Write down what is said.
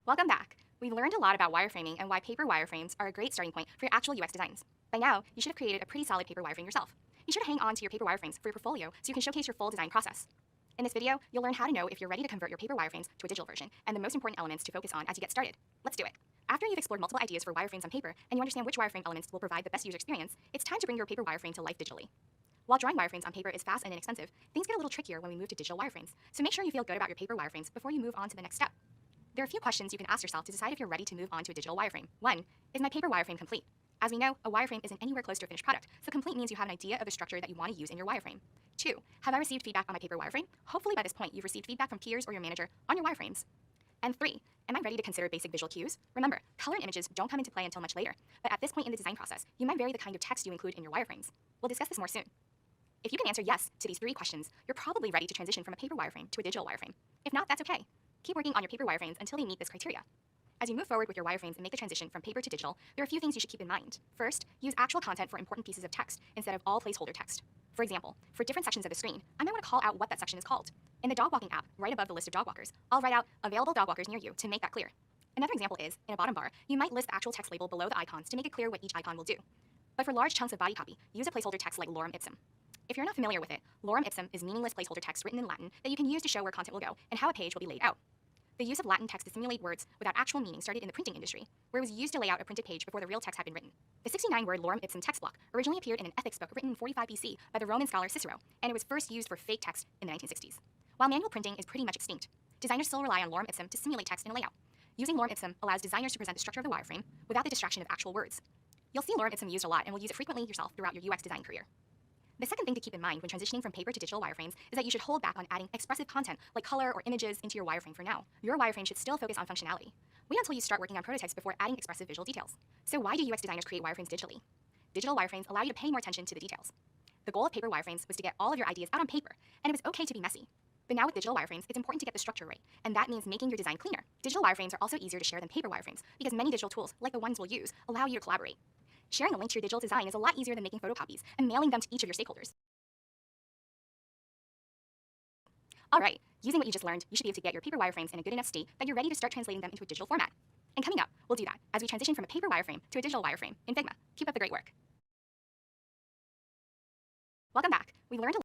Welcome back. We've learned a lot about wireframing and why paper wireframes are a great starting point for your actual UX designs. By now, you should have created a pretty solid paper wireframe yourself. You should hang on to your paper wireframes for your portfolio so you can showcase your full design process. In this video, you'll learn how to know if you're ready to convert your paper wireframes to a digital version and the most important elements to focus on as you get started. Let's do it. After you've explored multiple ideas for wireframes on paper and you understand which wireframe elements will provide the best user experience, it's time to bring your paper wireframe to life digitally. While drawing wireframes on paper is fast and inexpensive, things get a little trickier when we move to digital wireframes, so make sure you feel good about your paper wireframes before you move on to the next step. There are a few questions you can ask yourself to decide if you're ready to move on to a digital wireframe. 1. Is my paper wireframe complete? As we know, a wireframe isn't anywhere close to a finished product, so complete means you have an idea of the structure that you want to use in your wireframe. 2. Have I received feedback on my paper wireframe? Hopefully by this point you've received feedback from peers or your manager on your wireframes. And 3. Am I ready to consider basic visual cues? Remember, color and images don't come into play until much later, but at this point in the design process, you might vary the kind of text you include in your wireframes. We'll discuss this more soon. If you can answer yes to these 3 questions, you're probably ready to transition from a paper wireframe to a digital wireframe. If not, that's okay. Keep working on your paper wireframes until they meet this criteria. As you move forward with your wireframes and make the transition from paper to digital, there are a few things you should keep in mind. First, use actual content for important pieces of text instead of all placeholder text. For example, for different sections of the screen, I might want to call out what that section is called. In the dog walking app, right above the list of dog walkers, I'll write out available dog walkers near you to make that clear. Another example is, in a bottom bar, you might list the actual text label below the icons to make it clear what each icon will do. But for large chunks of body copy, use a placeholder text like lorem ipsum. If you're not familiar with it, lorem ipsum is meaningless placeholder text written in Latin that you can use to show where content will go and how a page will be laid out. The use of Latin text to simulate words without actual meaning started in the printing industry, where it was used to lay out a printed page before the real text had been written. The 69-word lorem ipsum text block originally appeared in an ethics book written in 45 BC by the Roman scholar Cicero, and it was first used for fake text in the 1960s. While manual printing is pretty much extinct, designers still rely on lorem ipsum to simulate text in a layout. Using lorem ipsum allows designers to present the structure of the wireframe without the distraction of actual words. You'll see lorem ipsum used a lot and will use it frequently yourself throughout your UX design career. The second thing to keep in mind when transitioning from paper to digital wireframes is that you should hold back on adding expressive content like color or images into your wireframe for now. Your wireframe should still focus on functionality. Wait until you start working on prototypes before adding expressive visual details. So why do UX designers create wireframes digitally? Digital wireframes allow you to pay more attention to the details. The goal of paper wireframes was to get all of your ideas out on paper, and it was okay to be messy. But now with digital wireframes, it's important to get the structure right, and that means making your design cleaner. Digital wireframes are also easier to share than paper wireframes because many digital tools, like the ones we'll use, allow you to collaborate. Sharing a link to your digital design is a lot easier than making photocopies and mailing them to each of your stakeholders. All right, using what you just learned, you should be able to get your paper wireframes in a good enough state that you're ready to start translating them into a digital format. And coming up, we'll do that as we transition from a paper wireframe to a digital wireframe in Figma. Keep up the great work. Welcome back. We learned a